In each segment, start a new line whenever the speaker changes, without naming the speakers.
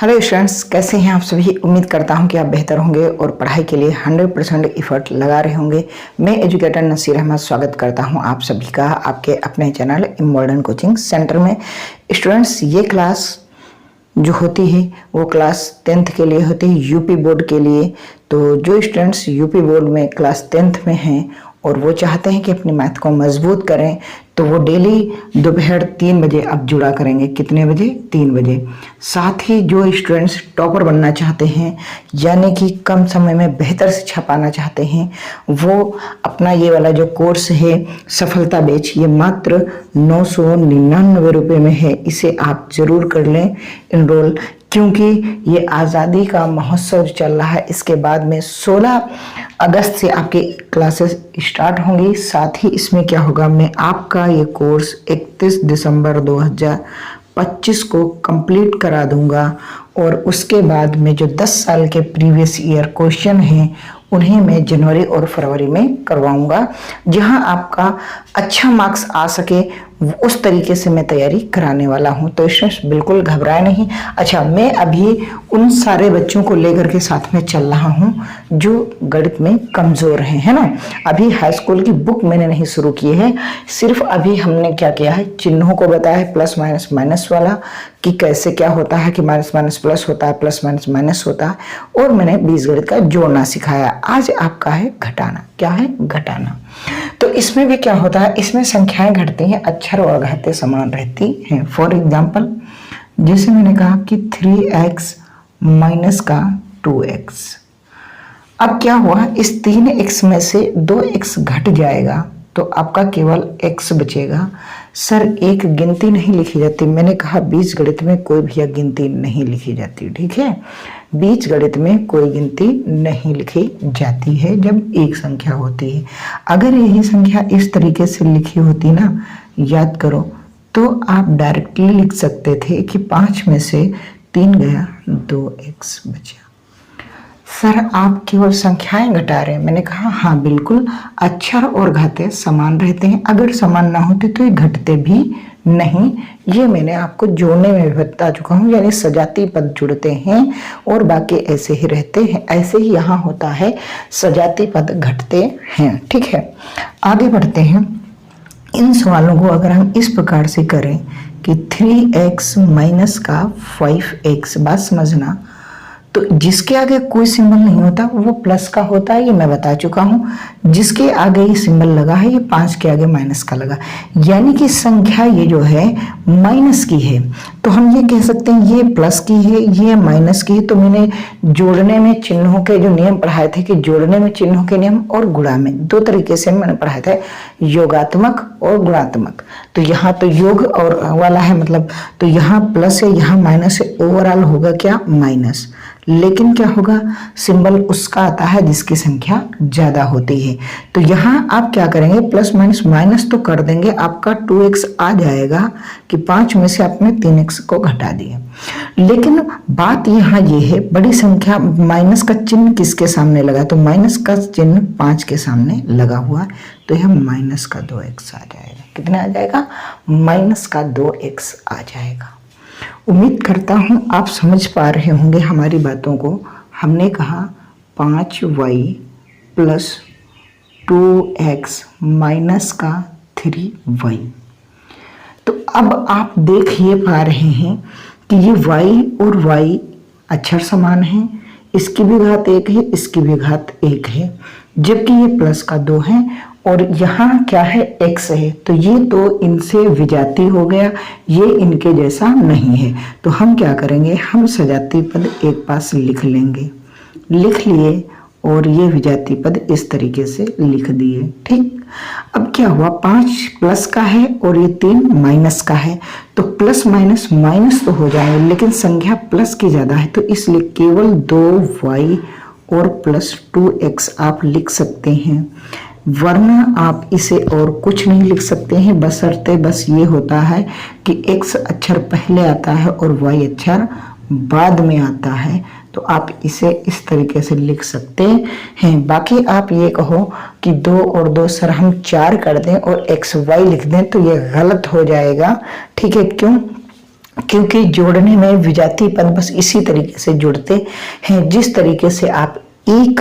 Hello students, कैसे हैं आप सभी। उम्मीद करता हूं कि आप बेहतर होंगे और पढ़ाई के लिए 100% एफर्ट लगा रहे होंगे। मैं एजुकेटर नसीर अहमद स्वागत करता हूं आप सभी का आपके अपने चैनल मॉडर्न कोचिंग सेंटर में। स्टूडेंट्स, ये क्लास जो होती है वो क्लास 10th के लिए होती है, यूपी बोर्ड के लिए। तो जो स्टूडेंट्स यूपी बोर्ड में क्लास 10th में हैं और वो चाहते हैं कि अपनी मैथ को मजबूत करें, तो वो डेली दोपहर 3 बजे अब जुड़ा करेंगे। कितने बजे? 3 बजे। साथ ही जो स्टूडेंट्स टॉपर बनना चाहते हैं, यानी कि कम समय में बेहतर शिक्षा पाना चाहते हैं, वो अपना ये वाला जो कोर्स है सफलता बैच, ये मात्र 999 रुपये में है। इसे आप ज़रूर कर लें इनरोल, क्योंकि ये आज़ादी का महोत्सव चल रहा है। इसके बाद में 16 अगस्त से आपकी क्लासेस स्टार्ट होंगी। साथ ही इसमें क्या होगा, मैं आपका ये कोर्स 31 दिसंबर 2025 को कंप्लीट करा दूंगा और उसके बाद में जो 10 साल के प्रीवियस ईयर क्वेश्चन हैं उन्हें मैं जनवरी और फरवरी में करवाऊंगा। जहां आपका अच्छा मार्क्स आ सके उस तरीके से मैं तैयारी कराने वाला हूं। तो स्टूडेंट्स बिल्कुल घबराए नहीं। अच्छा, मैं अभी उन सारे बच्चों को लेकर के साथ में चल रहा हूं जो गणित में कमज़ोर हैं, है ना। अभी हाई स्कूल की बुक मैंने नहीं शुरू की है, सिर्फ अभी हमने क्या किया है, चिन्हों को बताया है, प्लस माइनस माइनस वाला कि कैसे क्या होता है, कि माइनस माइनस प्लस होता है, प्लस माइनस माइनस होता है, और मैंने बीजगणित का जोड़ना सिखाया। आज आपका है घटाना। क्या है? घटाना। तो इसमें भी क्या होता है, इसमें संख्याएं घटती हैं, अक्षर और घातें समान रहती हैं। फॉर एग्जाम्पल, जैसे मैंने कहा कि 3x माइनस का 2x। अब क्या हुआ, इस 3x में से 2x घट जाएगा तो आपका केवल x बचेगा। सर, एक गिनती नहीं लिखी जाती। मैंने कहा बीजगणित में कोई भी गिनती नहीं लिखी जाती, ठीक है। बीजगणित में कोई गिनती नहीं लिखी जाती है जब एक संख्या होती है। अगर यही संख्या इस तरीके से लिखी होती ना, याद करो, तो आप डायरेक्टली लिख सकते थे कि 5 में से 3 गया, 2x बचा। सर, आप केवल संख्याएं घटा रहे हैं। मैंने कहा हाँ बिल्कुल, अक्षर और घातें समान रहते हैं। अगर समान ना होते तो ये घटते भी नहीं। ये मैंने आपको जोड़ने में भी बता चुका हूँ, यानी सजाती पद जुड़ते हैं और बाकी ऐसे ही रहते हैं। ऐसे ही यहाँ होता है, सजाती पद घटते हैं, ठीक है। आगे बढ़ते हैं। इन सवालों को अगर हम इस प्रकार से करें कि 3x माइनस का 5x, बात समझना, तो जिसके आगे कोई सिंबल नहीं होता वो प्लस का होता है, ये मैं बता चुका हूँ। जिसके आगे ये सिंबल लगा है, ये 5 के आगे माइनस का लगा, यानी कि संख्या ये जो है माइनस की है। तो हम ये कह सकते हैं ये प्लस की है, ये माइनस की है। तो मैंने जोड़ने में चिन्हों के जो नियम पढ़ाए थे, कि जोड़ने में चिन्हों के नियम और गुणा में 2 तरीके से मैंने पढ़ाया था, योगात्मक और गुणात्मक। तो यहाँ तो योग और वाला है, मतलब तो यहाँ प्लस है, यहाँ माइनस है, ओवरऑल होगा क्या? माइनस। लेकिन क्या होगा, सिंबल उसका आता है जिसकी संख्या ज्यादा होती है। तो यहाँ आप क्या करेंगे, प्लस माइनस माइनस तो कर देंगे, आपका 2x आ जाएगा कि 5 में से आपने 3x को घटा दिया। लेकिन बात यहाँ ये है, बड़ी संख्या माइनस का चिन्ह किसके सामने लगा, तो माइनस का चिन्ह 5 के सामने लगा हुआ, तो यह माइनस का 2x आ जाएगा। कितना आ जाएगा? माइनस का 2x आ जाएगा। उम्मीद करता हूं आप समझ पा रहे होंगे हमारी बातों को। हमने कहा 5y प्लस 2x माइनस का 3y। तो अब आप देख ये पा रहे हैं कि ये y और y अक्षर समान हैं, इसकी भी घात 1 है, इसकी भी घात 1 है, जबकि ये प्लस का 2 है और यहाँ क्या है, x है। तो ये तो इनसे विजाती हो गया, ये इनके जैसा नहीं है। तो हम क्या करेंगे, हम सजाती पद एक पास लिख लेंगे। लिख लिए और ये विजाती पद इस तरीके से लिख दिए, ठीक। अब क्या हुआ, 5 प्लस का है और ये 3 माइनस का है, तो प्लस माइनस माइनस तो हो जाएंगे, लेकिन संख्या प्लस की ज्यादा है, तो इसलिए केवल 2y और प्लस 2x आप लिख सकते हैं, वरना आप इसे और कुछ नहीं लिख सकते हैं। बशर्ते बस ये होता है कि x अक्षर पहले आता है और y अक्षर बाद में आता है, तो आप इसे इस तरीके से लिख सकते हैं। बाकी आप ये कहो कि 2 और 2 सर हम 4 कर दें और xy लिख दें, तो ये गलत हो जाएगा, ठीक है। क्यों? क्योंकि जोड़ने में विजातीय पद बस इसी तरीके से जुड़ते हैं जिस तरीके से आप एक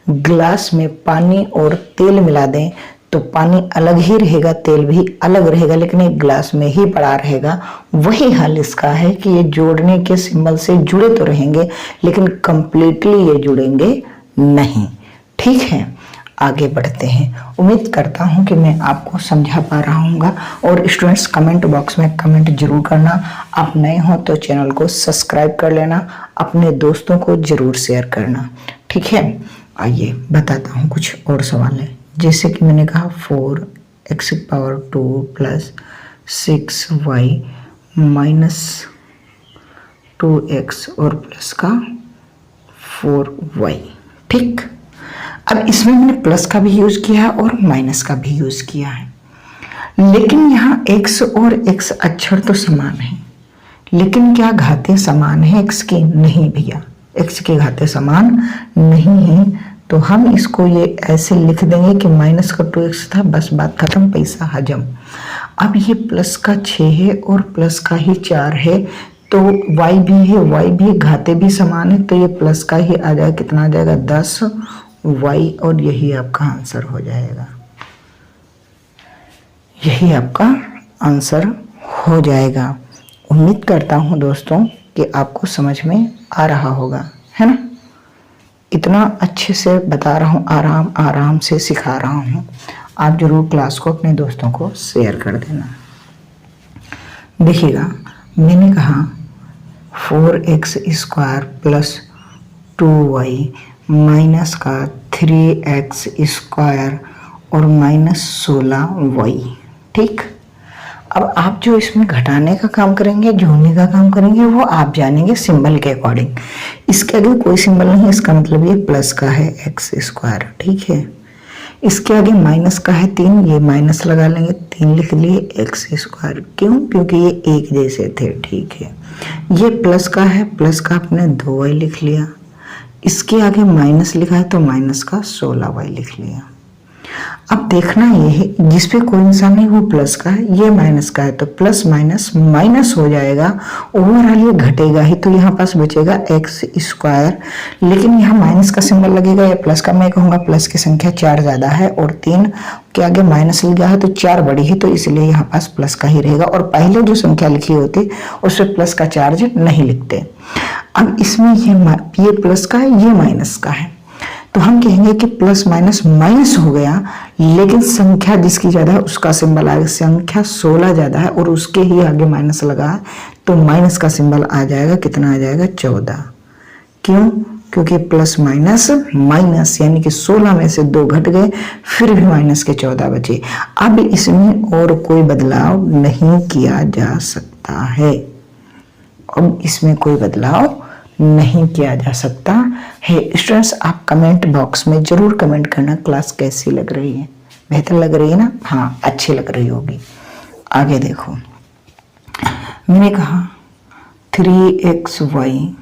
ग्लास में पानी और तेल मिला दें तो पानी अलग ही रहेगा, तेल भी अलग रहेगा, लेकिन एक ग्लास में ही पड़ा रहेगा। वही हाल इसका है कि ये जोड़ने के सिंबल से जुड़े तो रहेंगे लेकिन कंप्लीटली ये जुड़ेंगे नहीं। ठीक है, आगे बढ़ते हैं। उम्मीद करता हूं कि मैं आपको समझा पा रहा हूँगा। और स्टूडेंट्स, कमेंट बॉक्स में कमेंट जरूर करना। आप नए हो तो चैनल को सब्सक्राइब कर लेना, अपने दोस्तों को जरूर शेयर करना। ठीक है, आइए बताता हूँ कुछ और सवाल है। जैसे कि मैंने कहा 4x⁴ plus 6y minus 2x और प्लस का 4y। ठीक, अब इसमें मैंने प्लस का भी यूज किया है और माइनस का भी यूज किया है, लेकिन यहाँ x और x अक्षर तो समान है, लेकिन क्या घातें समान है x की? नहीं भैया, x की घातें समान नहीं है। तो हम इसको ये ऐसे लिख देंगे कि माइनस का 2x था, बस बात खत्म, पैसा हजम। अब ये प्लस का 6 है और प्लस का ही 4 है, तो y भी है, y भी, घाते भी समान है, तो ये प्लस का ही आ जाएगा। कितना आ जाएगा? 10y, और यही आपका आंसर हो जाएगा। यही आपका आंसर हो जाएगा। उम्मीद करता हूँ दोस्तों कि आपको समझ में आ रहा होगा, है ना? इतना अच्छे से बता रहा हूँ, आराम आराम से सिखा रहा हूँ। आप जरूर क्लास को अपने दोस्तों को शेयर कर देना। देखिएगा, मैंने कहा 4x² प्लस 2y माइनस का 3x² और माइनस 16y। ठीक, अब आप जो इसमें घटाने का काम करेंगे, जोड़ने का काम करेंगे, वो आप जानेंगे सिंबल के अकॉर्डिंग। इसके आगे कोई सिंबल नहीं है, इसका मतलब ये प्लस का है x²। ठीक है, इसके आगे माइनस का है 3, ये माइनस लगा लेंगे, 3 लिख लिए, x²। क्यों? क्योंकि ये एक जैसे थे। ठीक है, ये प्लस का है, प्लस का आपने 2y लिख लिया, इसके आगे माइनस लिखा है तो माइनस का 16y लिख लिया। अब देखना ये है, जिसपे कोई निशान नहीं वो प्लस का है, ये माइनस का है, तो प्लस माइनस माइनस हो जाएगा, ओवरऑल ये घटेगा ही, तो यहाँ पास बचेगा x²। लेकिन यहाँ माइनस का सिंबल लगेगा या प्लस का? मैं कहूँगा प्लस की संख्या 4 ज्यादा है और 3 के आगे माइनस लगा है तो 4 बड़ी है, तो इसलिए यहाँ पास प्लस का ही रहेगा। और पहले जो संख्या लिखी होती उसमें प्लस का चार्ज नहीं लिखते। अब इसमें ये प्लस का है, ये माइनस का है, तो हम कहेंगे कि प्लस माइनस माइनस हो गया, लेकिन संख्या जिसकी ज्यादा है उसका सिंबल आएगा। संख्या 16 ज्यादा है और उसके ही आगे माइनस लगा है, तो माइनस का सिंबल आ जाएगा। कितना आ जाएगा? 14। क्यों? क्योंकि प्लस माइनस माइनस, यानी कि 16 में से 2 घट गए, फिर भी माइनस के 14 बचे। अब इसमें और कोई बदलाव नहीं किया जा सकता है। अब इसमें कोई बदलाव नहीं किया जा सकता है। स्टूडेंट्स, आप कमेंट बॉक्स में जरूर कमेंट करना क्लास कैसी लग रही है। बेहतर लग रही है ना? हाँ, अच्छी लग रही होगी। आगे देखो, मैंने कहा 3xy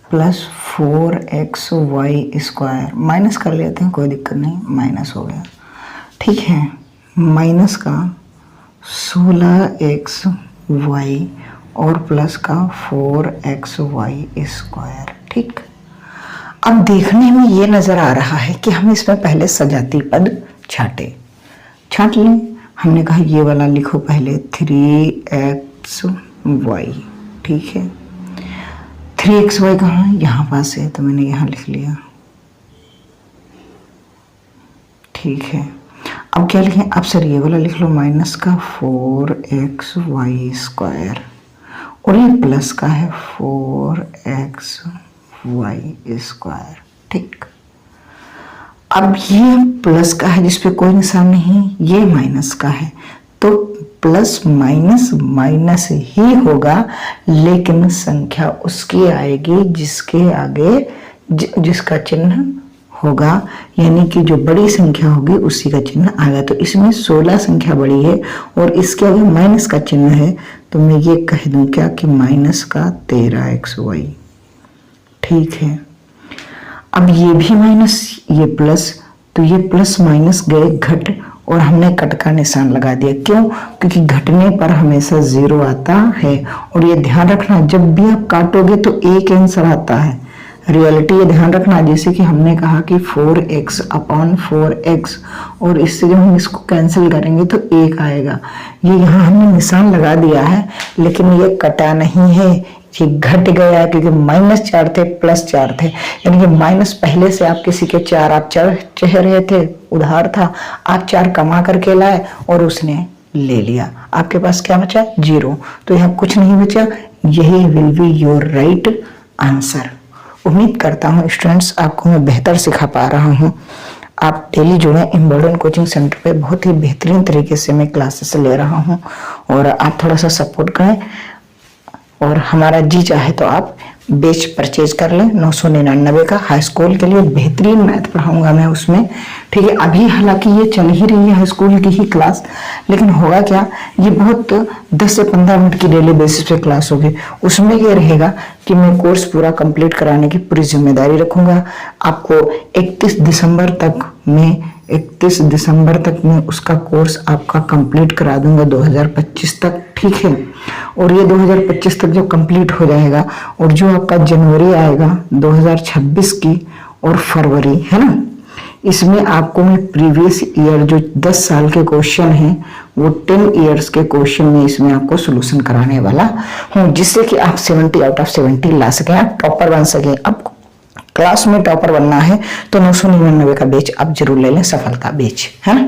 प्लस 4xy² माइनस कर लेते हैं, कोई दिक्कत नहीं, माइनस हो गया। ठीक है, माइनस का 16xy और प्लस का 4xy²। ठीक, अब देखने में ये नजर आ रहा है कि हम इसमें पहले सजाती पद छाट लें। हमने कहा ये वाला लिखो पहले 3xy। ठीक है, 3xy कहाँ है? यहाँ पास है, तो मैंने यहाँ लिख लिया। ठीक है, अब क्या लिखें? अब सर ये वाला लिख लो, माइनस का 4xy² और ये प्लस का है 4xy²। ठीक, अब ये प्लस का है जिसपे कोई निशान नहीं, ये माइनस का है, तो प्लस माइनस माइनस ही होगा, लेकिन संख्या उसकी आएगी जिसके आगे जिसका चिन्ह होगा, यानी कि जो बड़ी संख्या होगी उसी का चिन्ह आएगा। तो इसमें 16 संख्या बड़ी है और इसके आगे माइनस का चिन्ह है, तो मैं ये कह दूं क्या कि माइनस का 13xy। ठीक है, अब ये भी माइनस, ये प्लस, तो ये प्लस माइनस गए घट और हमने कट का निशान लगा दिया। क्यों? क्योंकि घटने पर हमेशा 0 आता है। और ये ध्यान रखना, जब भी आप काटोगे तो एक आंसर आता है। रियलिटी ये ध्यान रखना, जैसे कि हमने कहा कि 4x अपॉन 4x, और इससे जब हम इसको कैंसिल करेंगे तो 1 आएगा। ये यहाँ हमने निशान लगा दिया है, लेकिन ये कटा नहीं है, ये घट गया है, क्योंकि -4 थे +4 थे, यानी कि माइनस पहले से आप किसी के 4 आप चाह रहे थे, उधार था, आप 4 कमा करके लाए और उसने ले लिया। आपके पास क्या बचा? 0। तो यहाँ कुछ नहीं बचा। यही will be your right answer. उम्मीद करता हूँ स्टूडेंट्स आपको मैं बेहतर सिखा पा रहा हूँ। आप डेली जुड़े इम्बॉर्डन कोचिंग सेंटर पे, बहुत ही बेहतरीन तरीके से मैं क्लासेस ले रहा हूँ, और आप थोड़ा सा सपोर्ट करें। और हमारा जी चाहे तो आप बैच परचेज कर लें 999 का। हाई स्कूल के लिए बेहतरीन मैथ पढ़ाऊंगा मैं उसमें, ठीक है। अभी हालांकि ये चल ही रही है हाई स्कूल की ही क्लास, लेकिन होगा क्या, ये बहुत 10 से 15 मिनट की डेली बेसिस पे क्लास होगी। उसमें ये रहेगा कि मैं कोर्स पूरा कंप्लीट कराने की पूरी जिम्मेदारी रखूंगा। आपको 31 दिसंबर तक मैं उसका कोर्स आपका कंप्लीट करा दूंगा, 2025 तक, ठीक है। और ये 2025 तक जब कंप्लीट हो जाएगा, और जो आपका जनवरी आएगा 2026 की और फरवरी, है ना, इसमें आपको मैं प्रीवियस ईयर जो 10 साल के क्वेश्चन हैं वो 10 इयर्स के क्वेश्चन में इसमें आपको सोल्यूशन कराने वाला हूँ, जिससे कि आप 70 आउट ऑफ 70 ला सकें, आप टॉपर बन सकें। अब क्लास में टॉपर बनना है तो 999 का बैच आप जरूर ले लें, सफलता बैच, है ना।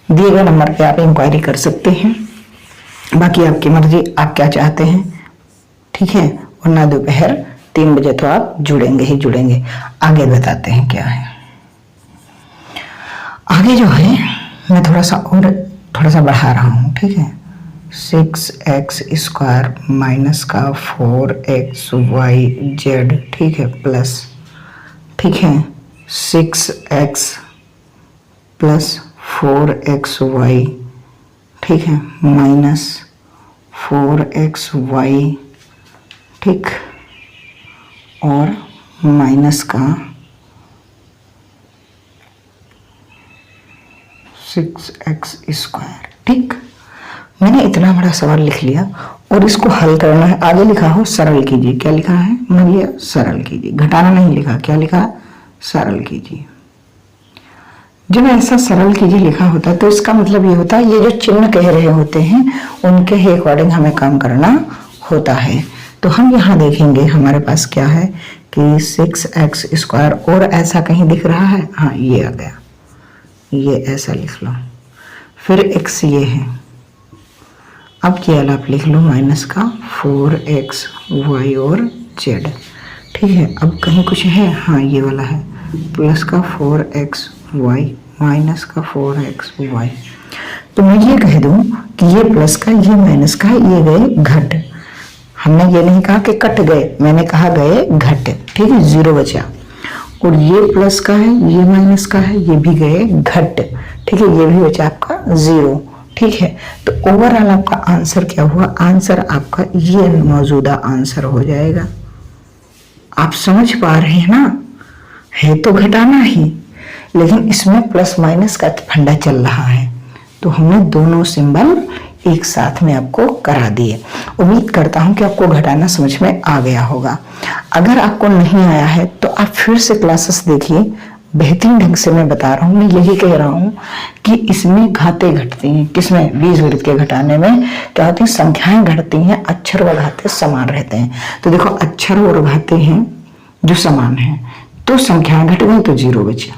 दिए गए नंबर पे आप इंक्वायरी कर सकते हैं, बाकी आपकी मर्जी, आप क्या चाहते हैं, ठीक है। वरना दोपहर 3 बजे तो आप जुड़ेंगे ही जुड़ेंगे। आगे बताते हैं क्या है। आगे जो है मैं थोड़ा सा बढ़ा रहा हूँ, ठीक है। 6x² माइनस का 4xyz, ठीक है, प्लस, ठीक है, 6x प्लस 4xy, ठीक है, माइनस 4xy, ठीक, और माइनस का 6x², ठीक। मैंने इतना बड़ा सवाल लिख लिया और इसको हल करना है। आगे लिखा हो सरल कीजिए, क्या लिखा है? मैंने लिया सरल कीजिए, घटाना नहीं लिखा, क्या लिखा? सरल कीजिए। जब ऐसा सरल कीजिए लिखा होता है तो इसका मतलब ये होता है, ये जो चिन्ह कह रहे होते हैं उनके ही अकॉर्डिंग हमें काम करना होता है। तो हम यहाँ देखेंगे हमारे पास क्या है कि 6x², और ऐसा कहीं दिख रहा है, हाँ ये आ गया, ये ऐसा लिख लो, फिर x ये है, अब ये वाला आप लिख लो माइनस का 4xy और z, ठीक है। अब कहीं कुछ है, हाँ ये वाला है, प्लस का 4xy माइनस का 4xy। तो मैं ये कह दूं कि ये प्लस का, ये माइनस का, ये गए घट। हमने ये नहीं कहा कि कट गए, मैंने कहा गए घट, ठीक है, 0 बचा। और ये प्लस का है, ये माइनस का है, ये भी गए घट, ठीक है, ये भी बचा आपका 0, ठीक है। तो ओवरऑल आपका आंसर क्या हुआ? आंसर आपका ये मौजूदा आंसर हो जाएगा। आप समझ पा रहे हैं ना, है तो घटाना ही, लेकिन इसमें प्लस माइनस का फंडा चल रहा है, तो हमने दोनों सिंबल एक साथ में आपको करा दिए। उम्मीद करता हूं कि आपको घटाना समझ में आ गया होगा। अगर आपको नहीं आया है तो आप फिर से क्लासेस देखिए, बेहतरीन ढंग से मैं बता रहा हूँ। मैं यही कह रहा हूँ कि इसमें घाते घटती हैं, किसमें? बीजगणित के घटाने में क्या होती है? संख्याएं घटती हैं, अक्षर व घाते समान रहते हैं। तो देखो अक्षर और घाते हैं जो समान हैं, तो संख्याएं घट गई तो 0 बचा,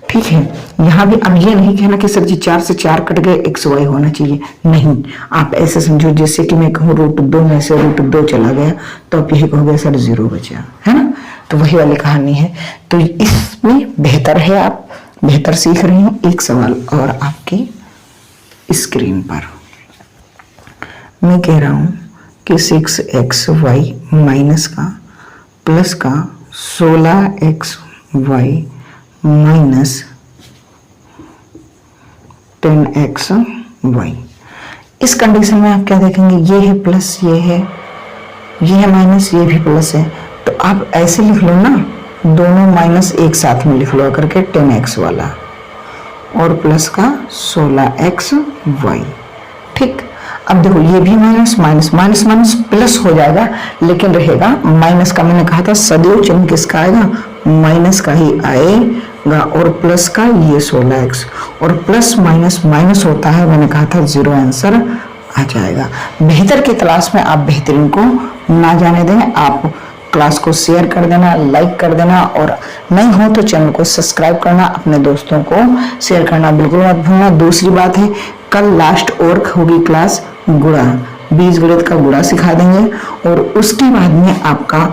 ठीक है। यहाँ भी अब ये नहीं कहना कि सर जी 4 से 4 कट गए xy होना चाहिए, नहीं। आप ऐसे समझो जैसे कि मैं कहूँ √2 में से √2 चला गया, तो आप यही कहोगे सर 0 बचा, है ना। तो वही वाली कहानी है। तो इसमें बेहतर है, आप बेहतर सीख रहे हो। एक सवाल और आपकी स्क्रीन पर मैं कह रहा हूं कि 6xy माइनस का प्लस का 16xy माइनस 10xy। इस कंडीशन में आप क्या देखेंगे? ये है प्लस, ये है माइनस, ये भी प्लस है, तो आप ऐसे लिख लो ना, दोनों माइनस एक साथ में लिख लो करके 10x वाला, और प्लस का 16xy। ठीक, अब देखो ये भी minus minus minus minus plus हो जाएगा, लेकिन रहेगा माइनस का। मैंने कहा था सदैव चिन्ह किसका आएगा, माइनस का ही आएगा। और प्लस का ये 16x, और प्लस माइनस माइनस होता है, मैंने कहा था 0 आंसर आ जाएगा। बेहतर की तलाश में आप बेहतरीन को ना जाने दें। आप क्लास को शेयर कर देना, लाइक कर देना, और नहीं हो तो चैनल को सब्सक्राइब करना, अपने दोस्तों को शेयर करना बिल्कुल मत भूलना। दूसरी बात है, कल लास्ट और होगी क्लास गुणा, बीजगणित का गुणा सिखा देंगे, और उसके बाद में आपका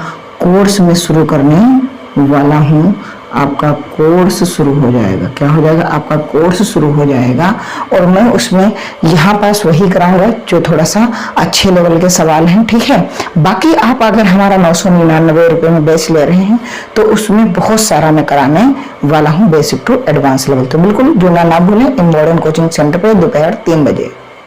कोर्स में शुरू करने वाला हूँ। आपका कोर्स शुरू हो जाएगा। क्या हो जाएगा, आपका कोर्स शुरू हो जाएगा, और मैं उसमें यहाँ पास वही कराऊंगा जो थोड़ा सा अच्छे लेवल के सवाल हैं। ठीक है, बाकी आप अगर हमारा 999 रुपये में बैच ले रहे हैं तो उसमें बहुत सारा मैं कराने वाला हूँ, बेसिक टू एडवांस लेवल। तो बिल्कुल जुड़ना ना भूलें इमोडर्न कोचिंग सेंटर पर दोपहर 3 बजे।